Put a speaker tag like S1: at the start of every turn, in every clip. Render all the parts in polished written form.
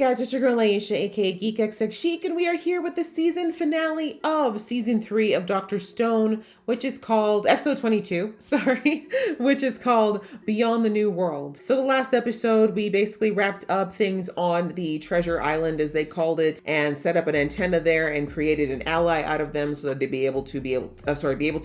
S1: guys, it's your girl Aisha, aka Geek XX Chic, and we are here with the season finale of season 3 of Dr. Stone, which is called episode 22, which is called Beyond the New World. So the last episode, we basically wrapped up things on the Treasure Island, as they called it, and set up an antenna there and created an ally out of them so that they'd be able to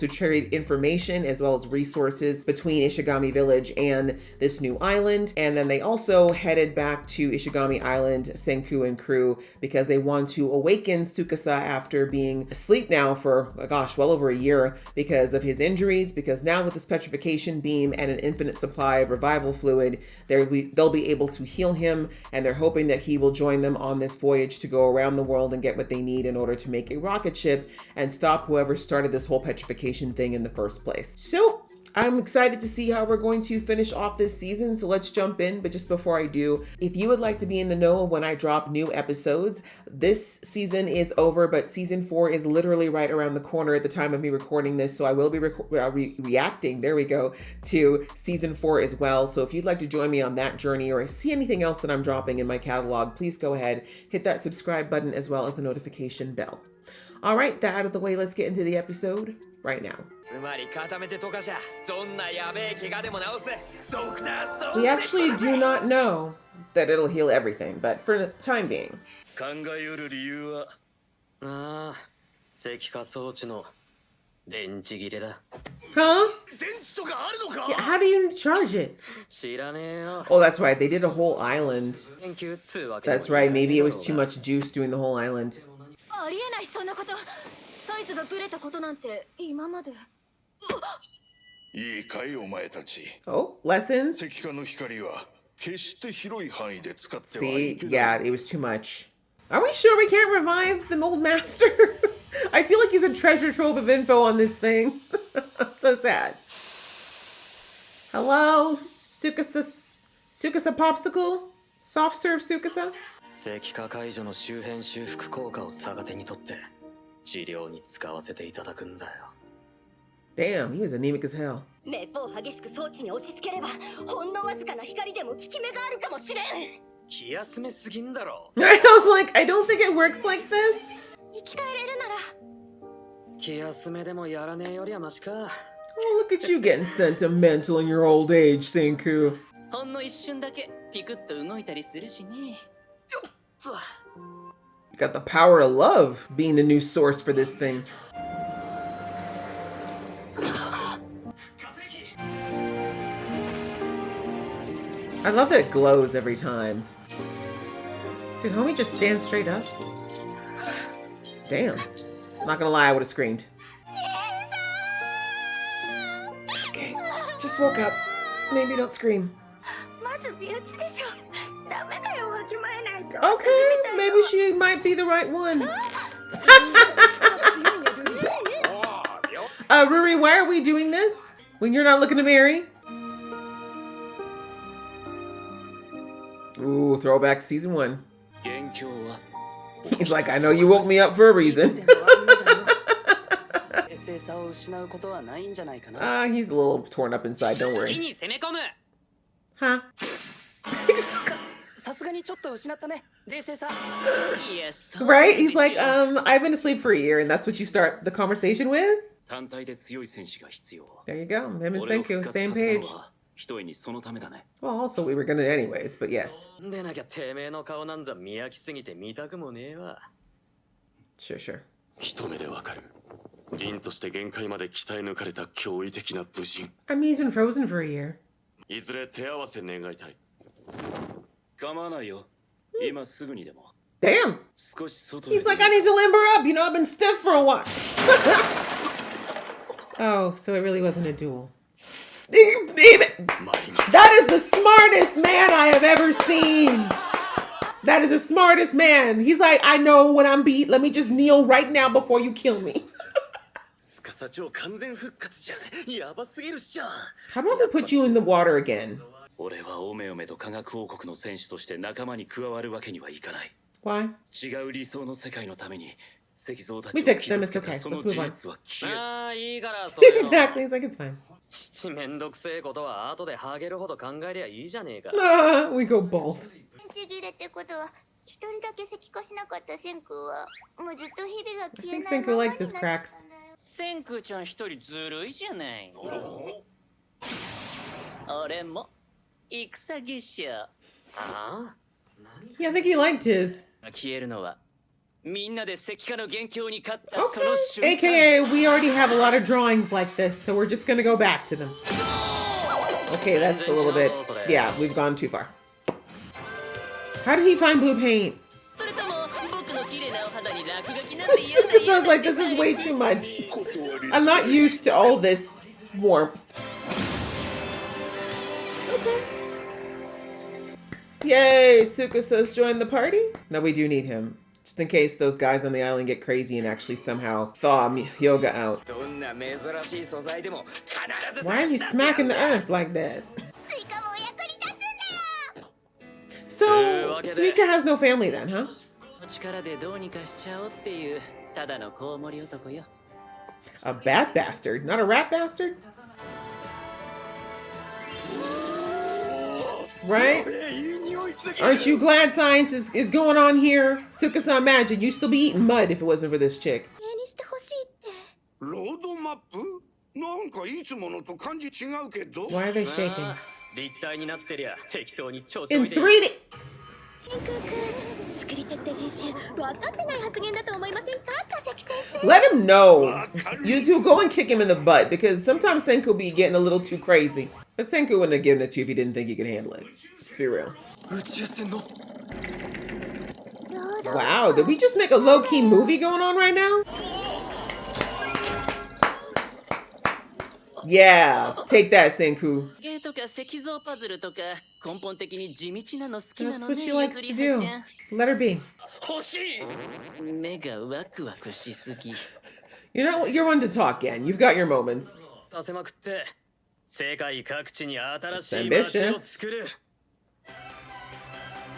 S1: trade information as well as resources between Ishigami Village and this new island. And then they also headed back to Ishigami Island, Senku and crew, because they want to awaken Tsukasa after being asleep now for, well over a year because of his injuries, because now with this petrification beam and an infinite supply of revival fluid, they'll be able to heal him, and they're hoping that he will join them on this voyage to go around the world and get what they need in order to make a rocket ship and stop whoever started this whole petrification thing in the first place. So I'm excited to see how we're going to finish off this season, so let's jump in. But just before I do, if you would like to be in the know when I drop new episodes, this season is over, but season 4 is literally right around the corner at the time of me recording this, so I will be reacting, to season 4 as well. So if you'd like to join me on that journey or see anything else that I'm dropping in my catalog, please go ahead, hit that subscribe button as well as the notification bell. All right, that out of the way, let's get into the episode right now. We actually do not know that it'll heal everything, but for the time being. Huh? Yeah, how do you charge it? Oh, that's right. They did a whole island. That's right. Maybe it was too much juice doing the whole island. Oh, lessons? See, yeah, it was too much. Are we sure we can't revive the old master? I feel like he's a treasure trove of info on this thing. So sad. Hello? Tsukasa Popsicle? Soft serve Tsukasa? Damn, he was anemic as hell. I was like, I don't think it works like this. Oh, look at you getting sentimental in your old age, Senku. You got the power of love being the new source for this thing. I love that it glows every time. Did homie just stand straight up? Damn. Not gonna lie, I would have screamed. Okay, just woke up. Maybe don't scream. Okay, maybe she might be the right one. Ruri, why are we doing this when you're not looking to marry? Ooh, throwback to season 1. He's like, I know you woke me up for a reason. He's a little torn up inside, don't worry. Huh? Right? He's like, I've been asleep for a year, and that's what you start the conversation with? There you go. Him and Senku, same page. Well, also we were gonna anyways, but yes. Sure. I mean, he's been frozen for a year. Damn! He's like, I need to limber up, I've been stiff for a while. Oh, so it really wasn't a duel. That is the smartest man I have ever seen. That is the smartest man. He's like, I know when I'm beat. Let me just kneel right now before you kill me. How about we put you in the water again? Why? We fixed them, it's okay. Let's move on. Exactly, he's like, it's fine. We go bald.
S2: 一人だけ石化しなかった千空はもうずっと日々が
S1: I
S2: 消え
S1: think
S2: ない
S1: Senku
S2: まま
S1: likes
S2: に
S1: his
S2: なっ
S1: cracks.
S3: 千空ちゃん一人ずるいじゃない。俺も戦月謝。ああ
S1: Yeah, I think he liked his.
S3: 消えるのはみんなで石化の元凶に勝ったそ
S1: Okay.
S3: の瞬間。
S1: AKA, we already have a lot of drawings like this, so we're just gonna go back to them. Okay, that's a little bit. Yeah, we've gone too far. How did he find blue paint?
S3: それとも僕の綺麗なお肌に落書きなんて嫌だ
S1: Suka sounds like this is way too much. I'm not used to all this warmth. Okay. Yay, Suka says join the party. Now we do need him. Just in case those guys on the island get crazy and actually somehow thaw Yoga out.
S3: どんな珍しい素材でも必ず
S1: Why are you smacking the earth like that?
S2: スイカもお役に立つんだよ
S1: So, Suika has no family then, huh?
S3: 力でどうにかしちゃおうっていうただのコウモリ男よ。
S1: A bat bastard, not a rat bastard? Right? Aren't you glad science is going on here? Suka-san, imagine you'd still be eating mud if it wasn't for this chick.
S2: 絵にしてほしいって
S4: ロードマップなんかいつものと感じ違うけど
S1: Why are they shaking?
S3: 立体になってりゃ適当にちょちょ
S1: In
S3: いで
S1: 3D!
S2: 天空くん作り手って人種分かってない発言だと思いませんか化石先生
S1: Let him know. You two go and kick him in the butt because sometimes Senku be getting a little too crazy. But Senku wouldn't have given it to you if he didn't think he could handle it. Let's be real.
S3: 打ち合わせの
S1: Wow, did we just make a low-key movie going on right now? Yeah, take that, Senku.
S3: ゲーとか石像パズルとか根本的に地道なの好きな
S1: That's
S3: の
S1: what
S3: ね
S1: she likes
S3: ゆ
S1: to
S3: ずりは
S1: do.
S3: ちゃん
S1: Let her be.
S3: 欲しい目がワクワクしすぎ
S1: You're one to talk, Yan. You've got your moments.
S3: させまくって世界各地に新しい
S1: It's
S3: 街
S1: ambitious.
S3: を作る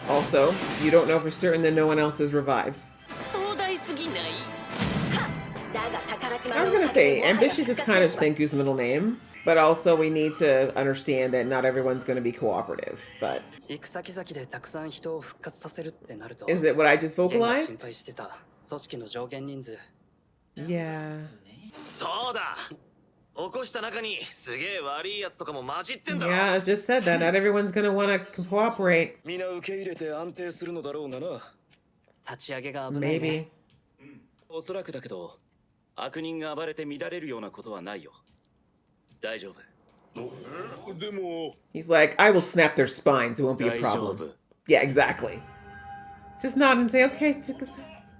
S1: Also, you don't know for certain that no one else is revived.
S3: 壮大すぎない
S1: I was gonna say, ambitious is kind of Senku's middle name, but also we need to understand that not everyone's gonna be cooperative. But
S3: 行く先々でたくさん人を復活させるってなると
S1: is it what I just
S3: ゲンが心
S1: vocalized?
S3: 配してた組織の上限人数
S1: Yeah.
S5: そうだ起こした中にすげえ悪いやつとかも混じってんだろ
S1: Yeah, I just said that. Not everyone's gonna wanna cooperate.
S5: 皆受け入れて安定するのだろうがな
S3: 立ち上げが危ないね
S1: Maybe.
S5: おそらくだけど悪人が暴れて乱れるようなことはないよ大丈夫
S4: でも
S1: He's like, I will snap their spines. It won't be a
S5: 大丈
S1: problem.
S5: 夫
S1: Yeah, exactly. Just nod and say, okay, Suka-san.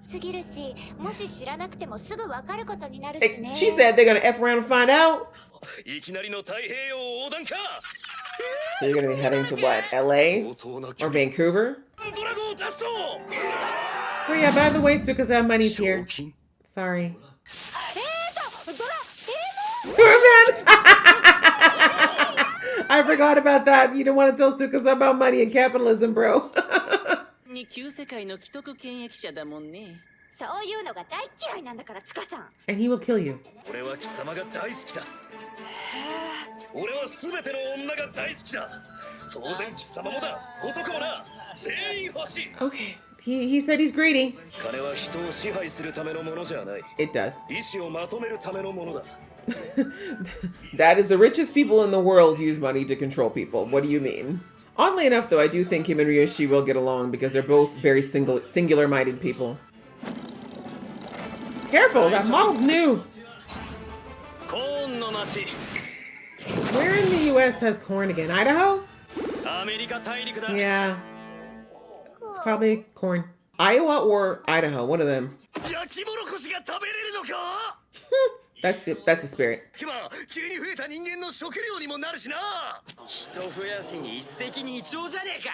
S2: すぎるしもし知らなくてもすぐ分かることになるし
S1: Hey,
S2: ね
S1: she said they're gonna F around and find out.
S5: いきなりの太平洋横断か
S1: So you're gonna be heading to what? LA
S5: 相当な
S1: or
S5: 距離
S1: Vancouver?
S5: ドラゴンを出そう
S1: Oh yeah, by the way, Suka-san, money's here.
S5: 賞金
S1: Sorry.
S2: ドラ
S1: Superman! I forgot about that. You don't want to tell Suka-san about money and capitalism, bro.
S3: に旧世界の既得権益者だもんね
S2: そういうのが大嫌いなんだから塚さん
S1: And he will kill you.
S5: 俺は貴様が大好きだ俺は全ての女が大好きだ当然貴様もだ男もな全員欲しい
S1: Okay. He said he's greedy.
S5: 金は人を支配するためのものじゃない
S1: It does.
S5: 意志をまとめるためのものだ
S1: That is the richest people in the world use money to control people. What do you mean? Oddly enough, though, I do think him and Ryoshi will get along because they're both very singular-minded people. Careful, that model's new.
S5: コーンの町
S1: Where in the U.S. has corn again? Idaho?
S5: アメリカ大陸だ
S1: Yeah. It's probably corn. Iowa or Idaho, one of them.
S5: 焼きもろこしが食べれるのか
S1: That's the spirit.
S5: 今急に増えた人間の食料にもなるしな人増やしに一石二鳥じゃねえか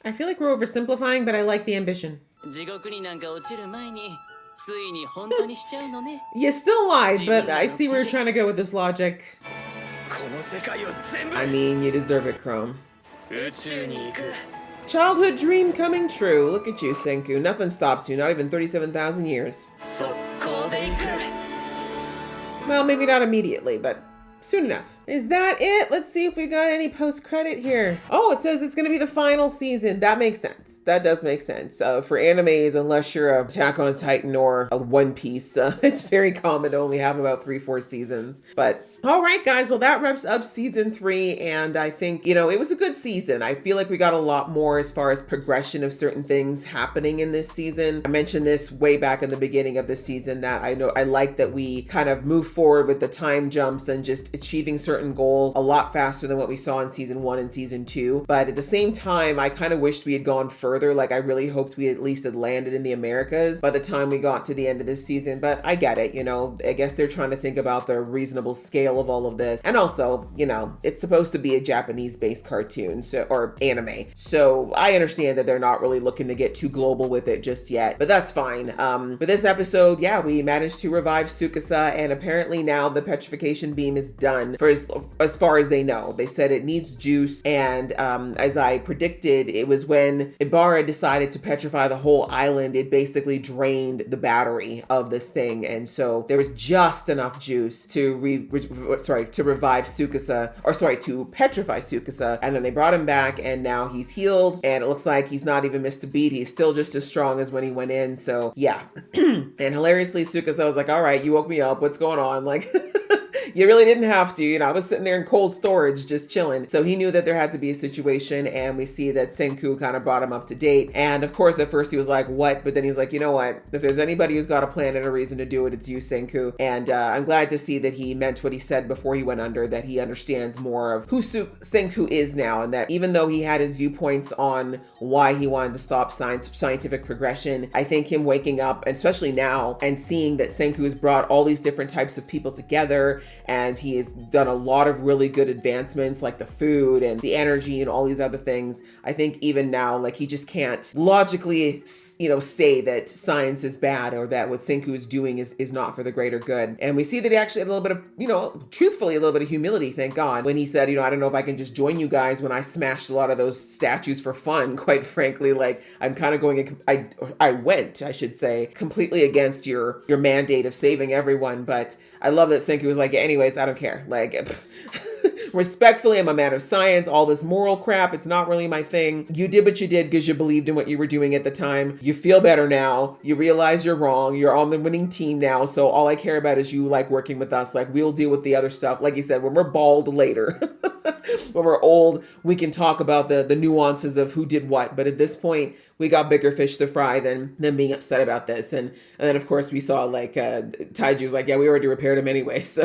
S1: I feel like we're oversimplifying, but I like the ambition.
S3: 地獄になんか落ちる前についに本当にしちゃうのね
S1: You still lied, but I see where you're trying to go with this logic.
S5: この世界を全部
S1: I mean, you deserve it, Chrome.
S5: 宇宙に行く
S1: Childhood dream coming true. Look at you, Senku. Nothing stops you, not even 37,000 years.
S5: 速攻で行く
S1: Well, maybe not immediately, but soon enough. Is that it? Let's see if we got any post-credit here. Oh, it says it's going to be the final season. That makes sense. That does make sense. For animes, unless you're a Attack on Titan or a One Piece, it's very common to only have about 3-4 seasons. But all right, guys. Well, that wraps up season 3. And I think, it was a good season. I feel like we got a lot more as far as progression of certain things happening in this season. I mentioned this way back in the beginning of the season that I like that we kind of move forward with the time jumps and just achieving certain goals a lot faster than what we saw in season 1 and season 2. But at the same time, I kind of wished we had gone further. Like, I really hoped we at least had landed in the Americas by the time we got to the end of this season. But I get it, I guess they're trying to think about the reasonable scale of all of this. And also, it's supposed to be a Japanese-based cartoon, or anime. So I understand that they're not really looking to get too global with it just yet, but that's fine. For this episode, yeah, we managed to revive Tsukasa, and apparently now the petrification beam is done for as far as they know. They said it needs juice, and as I predicted, it was when Ibarra decided to petrify the whole island, it basically drained the battery of this thing, and so there was just enough juice to revive Tsukasa, to petrify Tsukasa, and then they brought him back, and now he's healed, and it looks like he's not even missed a beat. He's still just as strong as when he went in, so yeah. And hilariously, Tsukasa was like, all right, you woke me up, what's going on? Like, you really didn't have to, I was sitting there in cold storage, just chilling. So he knew that there had to be a situation, and we see that Senku kind of brought him up to date. And of course, at first he was like, what? But then he was like, you know what? If there's anybody who's got a plan and a reason to do it, it's you, Senku. And I'm glad to see that he meant what he said before he went under, that he understands more of who Senku is now, and that even though he had his viewpoints on why he wanted to stop scientific progression, I think him waking up, especially now, and seeing that Senku has brought all these different types of people together, and he has done a lot of really good advancements, like the food and the energy and all these other things. I think even now, like, he just can't logically, say that science is bad, or that what Senku is doing is not for the greater good. And we see that he actually had a little bit of, truthfully, a little bit of humility, thank God, when he said, I don't know if I can just join you guys when I smashed a lot of those statues for fun. Quite frankly, like, I'm kind of going, I went, I should say, completely against your mandate of saving everyone. But I love that Senku was like, anyways, I don't care. Like, respectfully, I'm a man of science. All this moral crap, it's not really my thing. You did what you did because you believed in what you were doing at the time. You feel better now. You realize you're wrong. You're on the winning team now. So all I care about is you, like, working with us. Like, we'll deal with the other stuff. Like you said, when we're bald later, when we're old, we can talk about the nuances of who did what. But at this point, we got bigger fish to fry than being upset about this. And then, of course, we saw, like, Taiji was like, yeah, we already repaired him anyway. So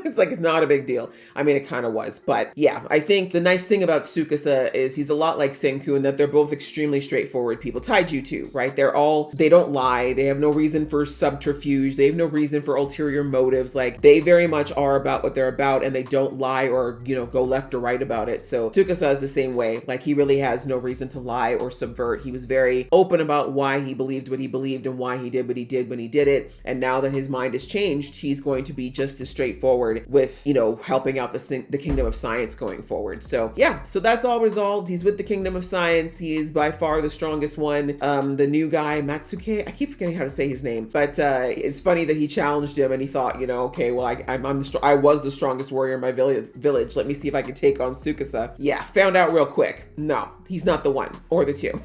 S1: it's like, it's not a big deal. I mean, it kind of was. But yeah, I think the nice thing about Tsukasa is he's a lot like Senku in that they're both extremely straightforward people. Taiju too, right? They don't lie. They have no reason for subterfuge. They have no reason for ulterior motives. Like, they very much are about what they're about, and they don't lie or, go left or right about it. So Tsukasa is the same way. Like, he really has no reason to lie or subvert. He was very open about why he believed what he believed and why he did what he did when he did it. And now that his mind has changed, he's going to be just as straightforward with, helping out the Kingdom of Science going forward. So yeah, so that's all resolved. He's with the Kingdom of Science. He is by far the strongest one. The new guy, Matsuke, I keep forgetting how to say his name, but it's funny that he challenged him and he thought, okay, well, I was the strongest warrior in my village. Let me see if I can take on Tsukasa. Yeah, found out real quick. No, he's not the one or the two.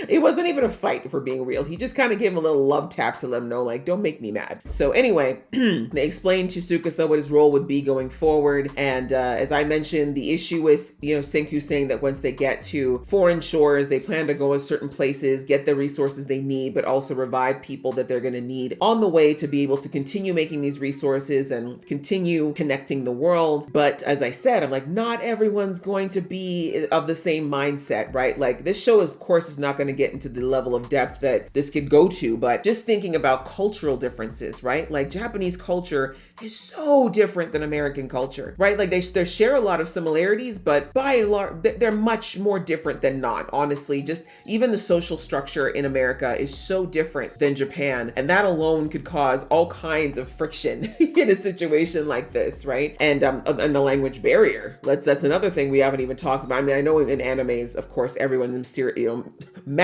S1: It wasn't even a fight, for being real. He just kind of gave him a little love tap to let him know, like, don't make me mad. So anyway, they explained to Tsukasa what his role would be going forward. And as I mentioned, the issue with, Senku saying that once they get to foreign shores, they plan to go to certain places, get the resources they need, but also revive people that they're going to need on the way to be able to continue making these resources and continue connecting the world. But as I said, I'm like, not everyone's going to be of the same mindset, right? Like, this show, of course, is not going to get into the level of depth that this could go to, but just thinking about cultural differences, right? Like, Japanese culture is so different than American culture, right? Like, they share a lot of similarities, but by and large, they're much more different than not. Honestly, just even the social structure in America is so different than Japan, and that alone could cause all kinds of friction in a situation like this, right? And the language barrier. That's another thing we haven't even talked about. I mean, I know in animes, of course, everyone's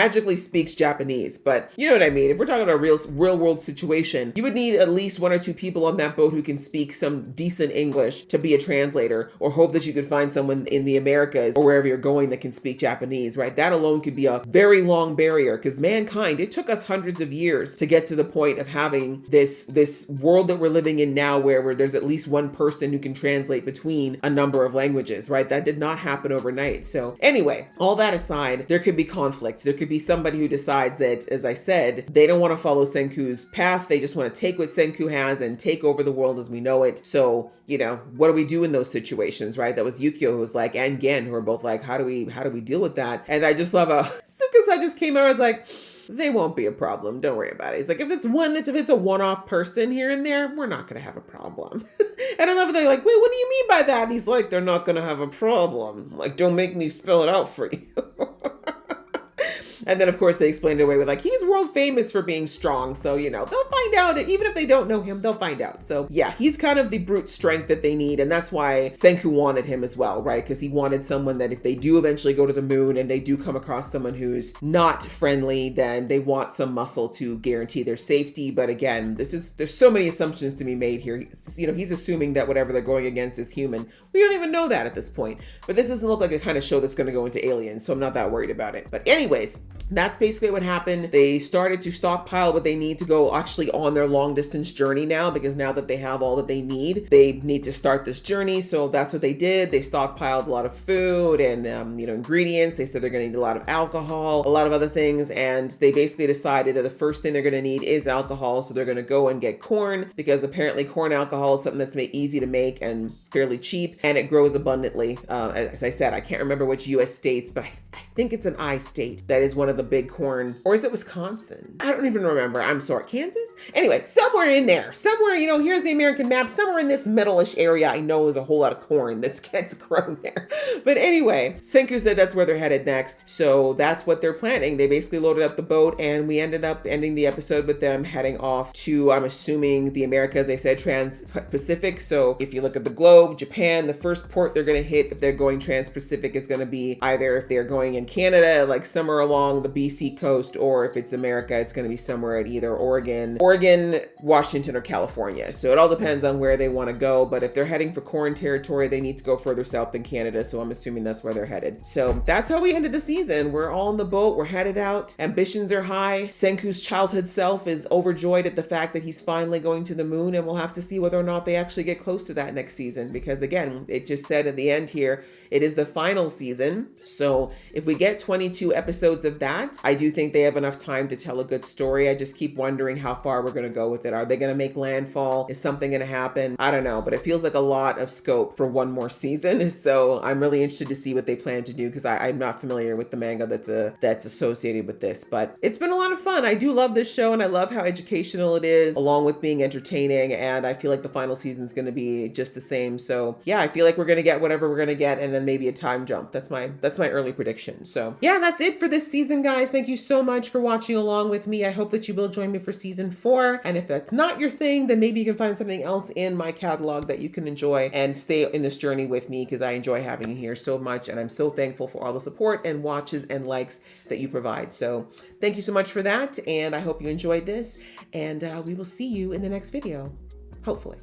S1: magically speaks Japanese, but you know what I mean. If we're talking about a real world situation, you would need at least 1 or 2 people on that boat who can speak some decent English to be a translator, or hope that you could find someone in the Americas or wherever you're going that can speak Japanese, right? That alone could be a very long barrier, because mankind, it took us hundreds of years to get to the point of having this world that we're living in now, where there's at least one person who can translate between a number of languages, right? That did not happen overnight. So anyway, all that aside, there could be conflicts. There could be somebody who decides that, as I said, they don't want to follow Senku's path. They just want to take what Senku has and take over the world as we know it. So, you know, what do we do in those situations, right? That was Yukio who was like, and Gen, who are both like, how do we deal with that? And I just love how Tsukasa just came out and was like, they won't be a problem. Don't worry about it. He's like, if it's a one-off person here and there, we're not going to have a problem. And I love it. They're like, wait, what do you mean by that? And he's like, they're not going to have a problem. Like, don't make me spell it out for you. And then, of course, they explained it away with like, he's world famous for being strong. So, you know, they'll find out. Even if they don't know him, they'll find out. So, yeah, he's kind of the brute strength that they need. And that's why Senku wanted him as well, right? Because he wanted someone that if they do eventually go to the moon and they do come across someone who's not friendly, then they want some muscle to guarantee their safety. But again, there's so many assumptions to be made here. You know, he's assuming that whatever they're going against is human. We don't even know that at this point. But this doesn't look like a kind of show that's going to go into aliens. So I'm not that worried about it. But anyways, that's basically what happened. They started to stockpile what they need to go actually on their long distance journey now, because now that they have all that they need to start this journey. So that's what they did. They stockpiled a lot of food and, ingredients. They said they're going to need a lot of alcohol, a lot of other things. And they basically decided that the first thing they're going to need is alcohol. So they're going to go and get corn, because apparently corn alcohol is something that's easy to make and fairly cheap, and it grows abundantly. As I said, I can't remember which U.S. states, but I think it's an I state that is one of the big corn, or is it Wisconsin? I don't even remember. I'm sorry, Kansas? Anyway, somewhere in there, here's the American map, somewhere in this middle-ish area, I know is a whole lot of corn that gets grown there. But anyway, Senku said that's where they're headed next. So that's what they're planning. They basically loaded up the boat, and we ended up ending the episode with them heading off to, I'm assuming, the Americas. They said Trans-Pacific. So if you look at the globe, Japan, the first port they're going to hit if they're going Trans-Pacific is going to be either if they're going in Canada, like somewhere along the BC coast, or if it's America, it's going to be somewhere at either Oregon, Washington, or California. So it all depends on where they want to go. But if they're heading for corn territory, they need to go further south than Canada. So I'm assuming that's where they're headed. So that's how we ended the season. We're all on the boat. We're headed out. Ambitions are high. Senku's childhood self is overjoyed at the fact that he's finally going to the moon, and we'll have to see whether or not they actually get close to that next season. Because again, it just said at the end here, it is the final season. So if we get 22 episodes of that, I do think they have enough time to tell a good story. I just keep wondering how far we're going to go with it. Are they going to make landfall? Is something going to happen? I don't know, but it feels like a lot of scope for one more season. So I'm really interested to see what they plan to do, because I'm not familiar with the manga that's associated with this. But it's been a lot of fun. I do love this show, and I love how educational it is, along with being entertaining. And I feel like the final season is going to be just the same. So yeah, I feel like we're going to get whatever we're going to get, and then maybe a time jump. That's my early prediction. So yeah, that's it for this season, guys. Thank you so much for watching along with me. I hope that you will join me for season 4. And if that's not your thing, then maybe you can find something else in my catalog that you can enjoy and stay in this journey with me, because I enjoy having you here so much. And I'm so thankful for all the support and watches and likes that you provide. So thank you so much for that. And I hope you enjoyed this. And we will see you in the next video, hopefully.